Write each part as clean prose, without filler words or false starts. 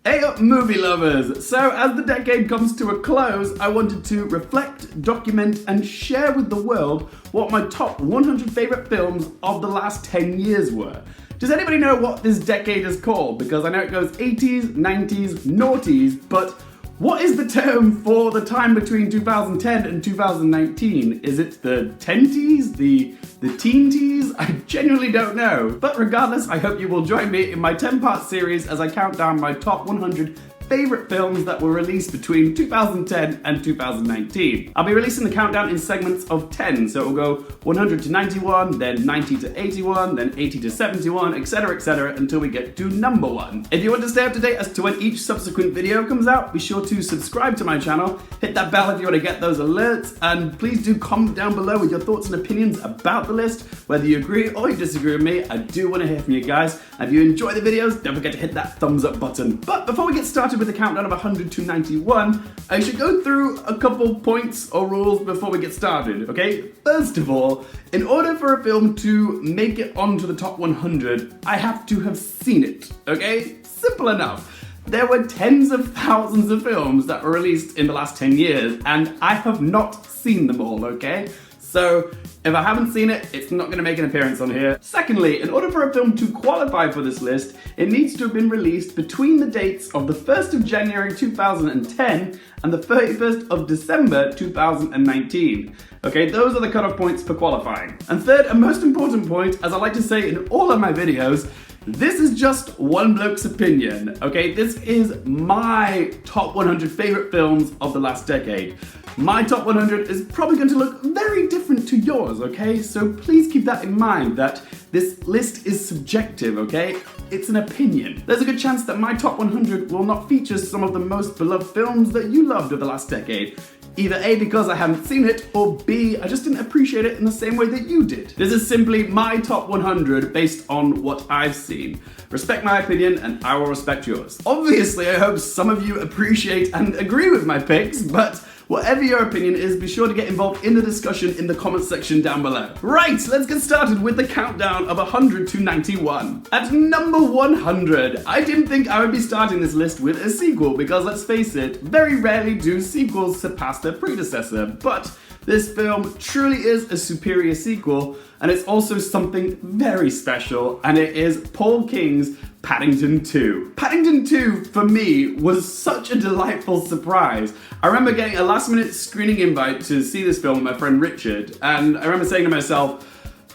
Hey up, movie lovers! So, as the decade comes to a close, I wanted to reflect, document, and share with the world what my top 100 favourite films of the last 10 years were. Does anybody know what this decade is called? Because I know it goes 80s, 90s, noughties, but what is the term for the time between 2010 and 2019? Is it the tenties? The teenties? I genuinely don't know. But regardless, I hope you will join me in my 10-part series as I count down my top 100 favourite films that were released between 2010 and 2019. I'll be releasing the countdown in segments of 10, so it will go 100 to 91, then 90 to 81, then 80 to 71, etc, until we get to number 1. If you want to stay up to date as to when each subsequent video comes out, be sure to subscribe to my channel, hit that bell if you want to get those alerts, and please do comment down below with your thoughts and opinions about the list, whether you agree or you disagree with me. I do want to hear from you guys. And if you enjoy the videos, don't forget to hit that thumbs up button. But before we get started with the countdown of 100 to 91, I should go through a couple points or rules before we get started, okay? First of all, in order for a film to make it onto the top 100, I have to have seen it, okay? Simple enough. There were tens of thousands of films that were released in the last 10 years, and I have not seen them all, okay? So, if I haven't seen it, it's not going to make an appearance on here. Secondly, in order for a film to qualify for this list, it needs to have been released between the dates of the 1st of January 2010 and the 31st of December 2019. Okay, those are the cutoff points for qualifying. And third and most important point, as I like to say in all of my videos, this is just one bloke's opinion, okay? This is my top 100 favourite films of the last decade. My top 100 is probably going to look very different to yours, okay? So please keep that in mind, that this list is subjective, okay? It's an opinion. There's a good chance that my top 100 will not feature some of the most beloved films that you loved of the last decade. Either A, because I haven't seen it, or B, I just didn't appreciate it in the same way that you did. This is simply my top 100 based on what I've seen. Respect my opinion and I will respect yours. Obviously, I hope some of you appreciate and agree with my picks, but whatever your opinion is, be sure to get involved in the discussion in the comment section down below. Right, let's get started with the countdown of 100 to 91. At number 100, I didn't think I would be starting this list with a sequel because, let's face it, very rarely do sequels surpass their predecessor, but this film truly is a superior sequel, and it's also something very special, and it is Paul King's Paddington 2. Paddington 2, for me, was such a delightful surprise. I remember getting a last-minute screening invite to see this film with my friend Richard, and I remember saying to myself,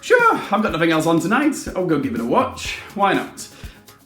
sure, I've got nothing else on tonight, I'll go give it a watch, why not?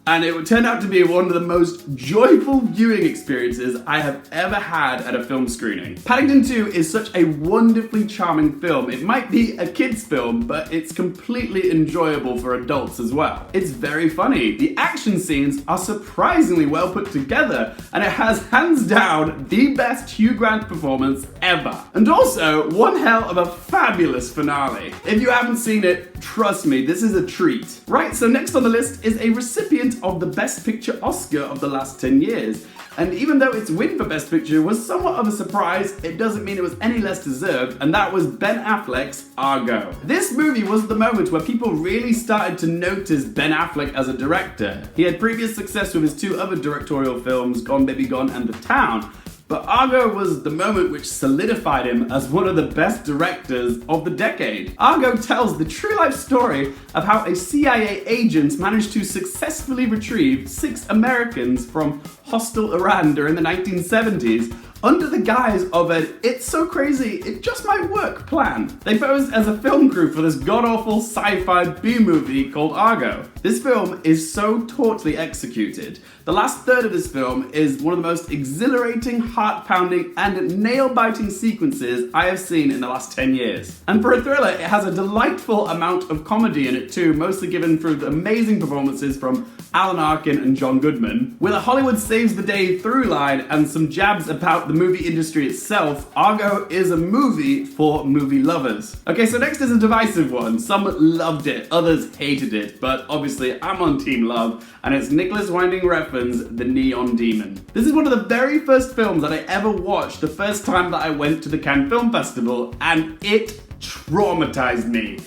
And it turned out to be one of the most joyful viewing experiences I have ever had at a film screening. Paddington 2 is such a wonderfully charming film. It might be a kid's film, but it's completely enjoyable for adults as well. It's very funny. The action scenes are surprisingly well put together, and it has hands down the best Hugh Grant performance ever. And also, one hell of a fabulous finale. If you haven't seen it, trust me, this is a treat. Right, so next on the list is a recipient of the Best Picture Oscar of the last 10 years. And even though its win for Best Picture was somewhat of a surprise, it doesn't mean it was any less deserved, and that was Ben Affleck's Argo. This movie was the moment where people really started to notice Ben Affleck as a director. He had previous success with his two other directorial films, Gone Baby Gone and The Town, but Argo was the moment which solidified him as one of the best directors of the decade. Argo tells the true-life story of how a CIA agent managed to successfully retrieve 6 Americans from hostile Iran during the 1970s under the guise of an "it's so crazy, it just might work" plan. They posed as a film crew for this god-awful sci-fi B-movie called Argo. This film is so tautly executed. The last third of this film is one of the most exhilarating, heart-pounding, and nail-biting sequences I have seen in the last 10 years. And for a thriller, it has a delightful amount of comedy in it too, mostly given through the amazing performances from Alan Arkin and John Goodman. With a Hollywood saves the day through line and some jabs about the movie industry itself, Argo is a movie for movie lovers. Okay, so next is a divisive one. Some loved it, others hated it, but obviously I'm on Team Love, and it's Nicholas Winding Refn's The Neon Demon. This is one of the very first films that I ever watched the first time that I went to the Cannes Film Festival, and it traumatized me.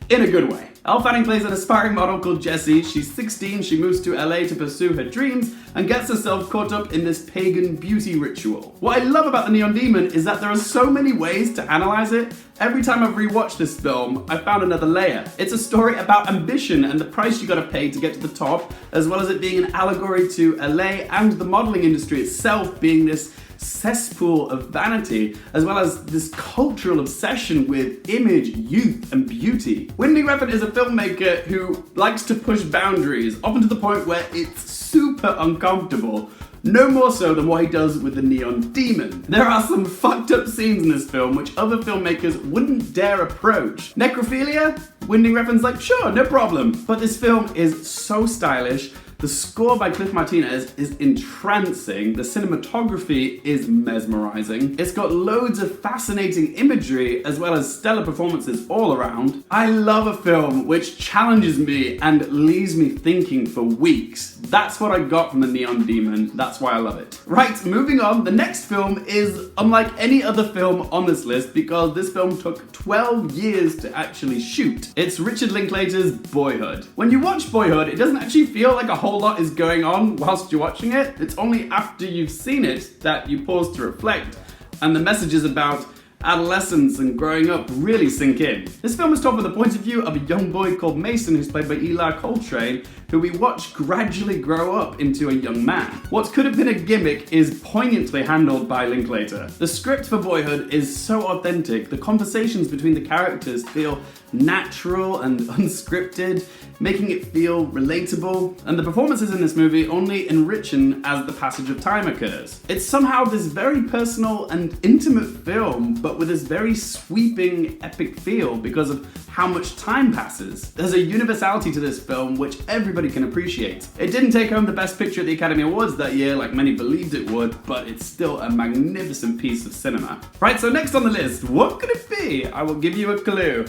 In a good way. Elle Fanning plays an aspiring model called Jessie. She's 16, she moves to LA to pursue her dreams and gets herself caught up in this pagan beauty ritual. What I love about The Neon Demon is that there are so many ways to analyze it. Every time I've rewatched this film, I found another layer. It's a story about ambition and the price you gotta pay to get to the top, as well as it being an allegory to LA and the modeling industry itself being this cesspool of vanity, as well as this cultural obsession with image, youth, and beauty. Whitney Refn is a filmmaker who likes to push boundaries, often to the point where it's super uncomfortable. No more so than what he does with The Neon Demon. There are some fucked up scenes in this film which other filmmakers wouldn't dare approach. Necrophilia? Whitney Refn's like, sure, no problem. But this film is so stylish. The score by Cliff Martinez is entrancing, the cinematography is mesmerizing, it's got loads of fascinating imagery as well as stellar performances all around. I love a film which challenges me and leaves me thinking for weeks. That's what I got from The Neon Demon, that's why I love it. Right, moving on, the next film is unlike any other film on this list because this film took 12 years to actually shoot. It's Richard Linklater's Boyhood. When you watch Boyhood, it doesn't actually feel like a whole lot is going on whilst you're watching it. It's only after you've seen it that you pause to reflect and the messages about adolescence and growing up really sink in. This film is told from the point of view of a young boy called Mason, who's played by Eli Coltrane, who we watch gradually grow up into a young man. What could have been a gimmick is poignantly handled by Linklater. The script for Boyhood is so authentic, the conversations between the characters feel natural and unscripted, making it feel relatable, and the performances in this movie only enrichen as the passage of time occurs. It's somehow this very personal and intimate film, but with this very sweeping, epic feel because of how much time passes. There's a universality to this film which everybody can appreciate. It didn't take home the Best Picture at the Academy Awards that year like many believed it would, but it's still a magnificent piece of cinema. Right, so next on the list, what could it be? I will give you a clue.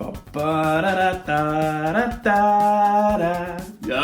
Oh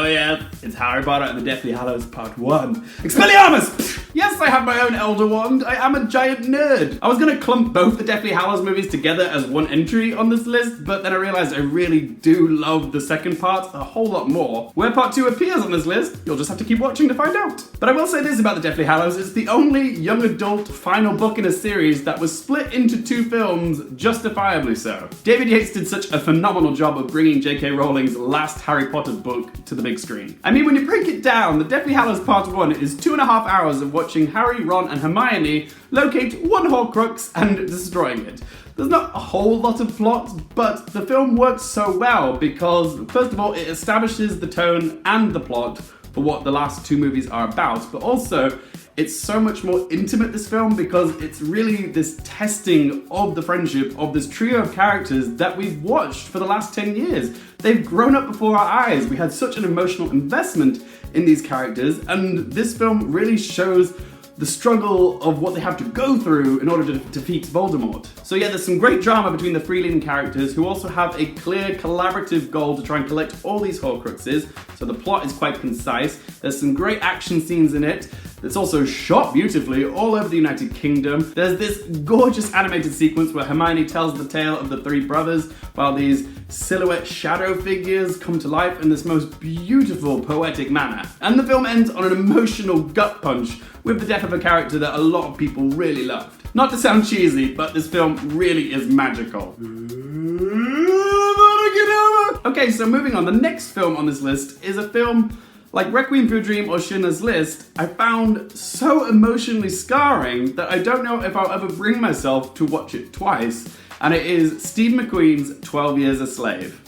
yeah, it's Harry Potter and the Deathly Hallows Part 1. Expelliarmus! Yes, I have my own Elder Wand. I am a giant nerd. I was gonna clump both the Deathly Hallows movies together as one entry on this list, but then I realized I really do love the second part a whole lot more. Where Part 2 appears on this list, you'll just have to keep watching to find out. But I will say this about the Deathly Hallows, it's the only young adult final book in a series that was split into 2 films, justifiably so. David Yates did such a phenomenal job of bringing J.K. Rowling's last Harry Potter book to the big screen. I mean, when you break it down, the Deathly Hallows Part 1 is 2.5 hours of watching Harry, Ron, and Hermione locate one Horcrux and destroying it. There's not a whole lot of plot, but the film works so well because, first of all, it establishes the tone and the plot for what the last 2 movies are about, but also it's so much more intimate, this film, because it's really this testing of the friendship of this trio of characters that we've watched for the last 10 years. They've grown up before our eyes. We had such an emotional investment in these characters, and this film really shows the struggle of what they have to go through in order to defeat Voldemort. So yeah, there's some great drama between the 3 leading characters who also have a clear collaborative goal to try and collect all these Horcruxes, so the plot is quite concise. There's some great action scenes in it. It's also shot beautifully all over the United Kingdom. There's this gorgeous animated sequence where Hermione tells the tale of the 3 brothers while these silhouette shadow figures come to life in this most beautiful poetic manner. And the film ends on an emotional gut punch with the death of a character that a lot of people really loved. Not to sound cheesy, but this film really is magical. Okay, so moving on, the next film on this list is a film like Requiem for a Dream or Schindler's List, I found so emotionally scarring that I don't know if I'll ever bring myself to watch it twice, and it is Steve McQueen's 12 Years a Slave.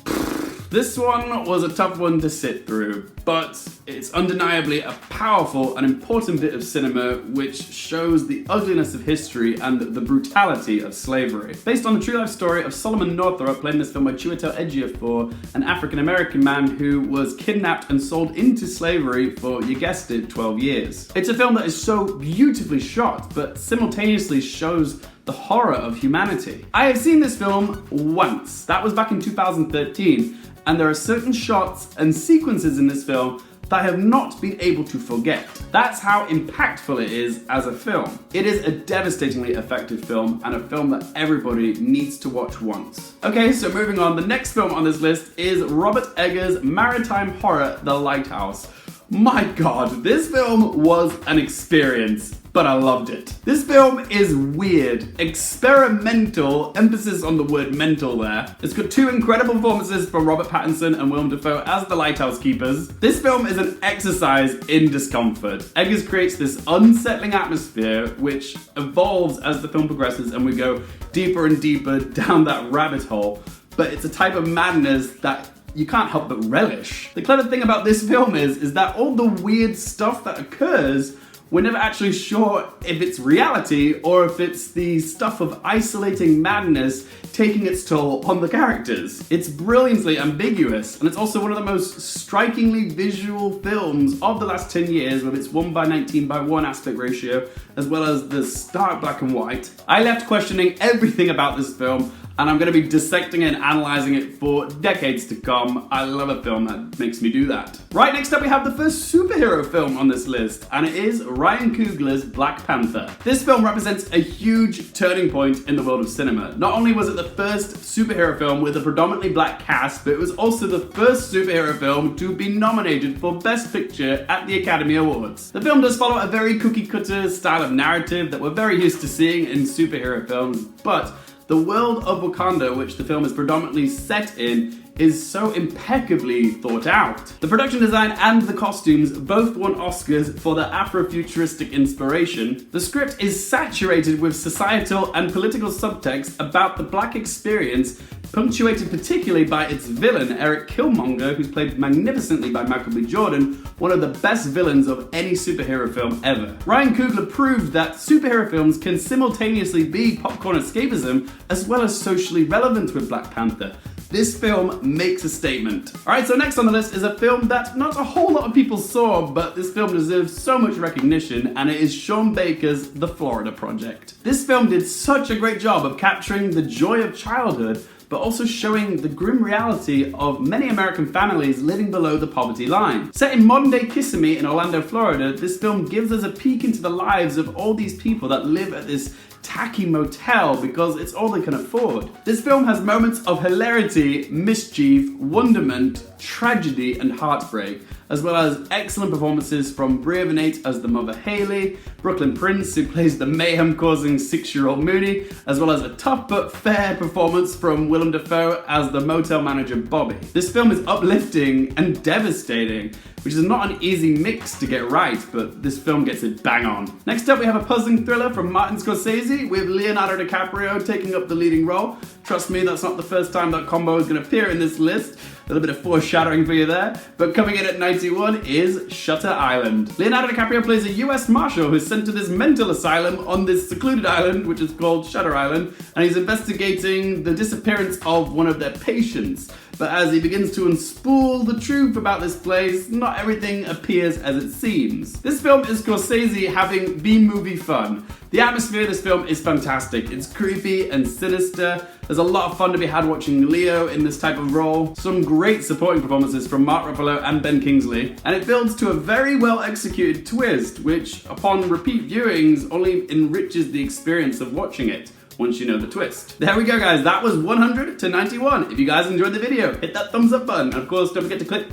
This one was a tough one to sit through, but it's undeniably a powerful and important bit of cinema which shows the ugliness of history and the brutality of slavery. Based on the true life story of Solomon Northrop, played in this film by Chiwetel Ejiofor, an African-American man who was kidnapped and sold into slavery for, you guessed it, 12 years. It's a film that is so beautifully shot, but simultaneously shows the horror of humanity. I have seen this film once. That was back in 2013. And there are certain shots and sequences in this film that I have not been able to forget. That's how impactful it is as a film. It is a devastatingly effective film and a film that everybody needs to watch once. Okay, so moving on, the next film on this list is Robert Eggers' maritime horror, The Lighthouse. My God, this film was an experience, but I loved it. This film is weird, experimental, emphasis on the word mental there. It's got two incredible performances from Robert Pattinson and Willem Dafoe as the lighthouse keepers. This film is an exercise in discomfort. Eggers creates this unsettling atmosphere which evolves as the film progresses and we go deeper and deeper down that rabbit hole. But it's a type of madness that you can't help but relish. The clever thing about this film is that all the weird stuff that occurs, we're never actually sure if it's reality or if it's the stuff of isolating madness taking its toll on the characters. It's brilliantly ambiguous, and it's also one of the most strikingly visual films of the last 10 years with its 1:19:1 aspect ratio, as well as the stark black and white. I left questioning everything about this film, and I'm going to be dissecting it and analysing it for decades to come. I love a film that makes me do that. Right, next up we have the first superhero film on this list, and it is Ryan Coogler's Black Panther. This film represents a huge turning point in the world of cinema. Not only was it the first superhero film with a predominantly black cast, but it was also the first superhero film to be nominated for Best Picture at the Academy Awards. The film does follow a very cookie-cutter style of narrative that we're very used to seeing in superhero films, but the world of Wakanda, which the film is predominantly set in, is so impeccably thought out. The production design and the costumes both won Oscars for their Afrofuturistic inspiration. The script is saturated with societal and political subtext about the black experience, punctuated particularly by its villain, Eric Killmonger, who's played magnificently by Michael B. Jordan, one of the best villains of any superhero film ever. Ryan Coogler proved that superhero films can simultaneously be popcorn escapism as well as socially relevant with Black Panther. This film makes a statement. Alright, so next on the list is a film that not a whole lot of people saw, but this film deserves so much recognition, and it is Sean Baker's The Florida Project. This film did such a great job of capturing the joy of childhood, but also showing the grim reality of many American families living below the poverty line. Set in modern-day Kissimmee in Orlando, Florida, this film gives us a peek into the lives of all these people that live at this tacky motel because it's all they can afford. This film has moments of hilarity, mischief, wonderment, tragedy, and heartbreak, as well as excellent performances from Bria Vinate as the mother Haley, Brooklyn Prince, who plays the mayhem-causing 6-year-old Mooney, as well as a tough but fair performance from Willem Dafoe as the motel manager Bobby. This film is uplifting and devastating, which is not an easy mix to get right, but this film gets it bang on. Next up, we have a puzzling thriller from Martin Scorsese with Leonardo DiCaprio taking up the leading role. Trust me, that's not the first time that combo is going to appear in this list. A little bit of foreshadowing for you there. But coming in at 91 is Shutter Island. Leonardo DiCaprio plays a US Marshal who's sent to this mental asylum on this secluded island, which is called Shutter Island, and he's investigating the disappearance of one of their patients. But as he begins to unspool the truth about this place, not everything appears as it seems. This film is Scorsese having B-movie fun. The atmosphere of this film is fantastic. It's creepy and sinister. There's a lot of fun to be had watching Leo in this type of role. Some great supporting performances from Mark Ruffalo and Ben Kingsley. And it builds to a very well executed twist, which upon repeat viewings only enriches the experience of watching it once you know the twist. There we go, guys. That was 100 to 91. If you guys enjoyed the video, hit that thumbs up button. And of course, don't forget to click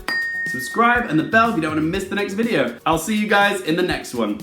subscribe and the bell if you don't want to miss the next video. I'll see you guys in the next one.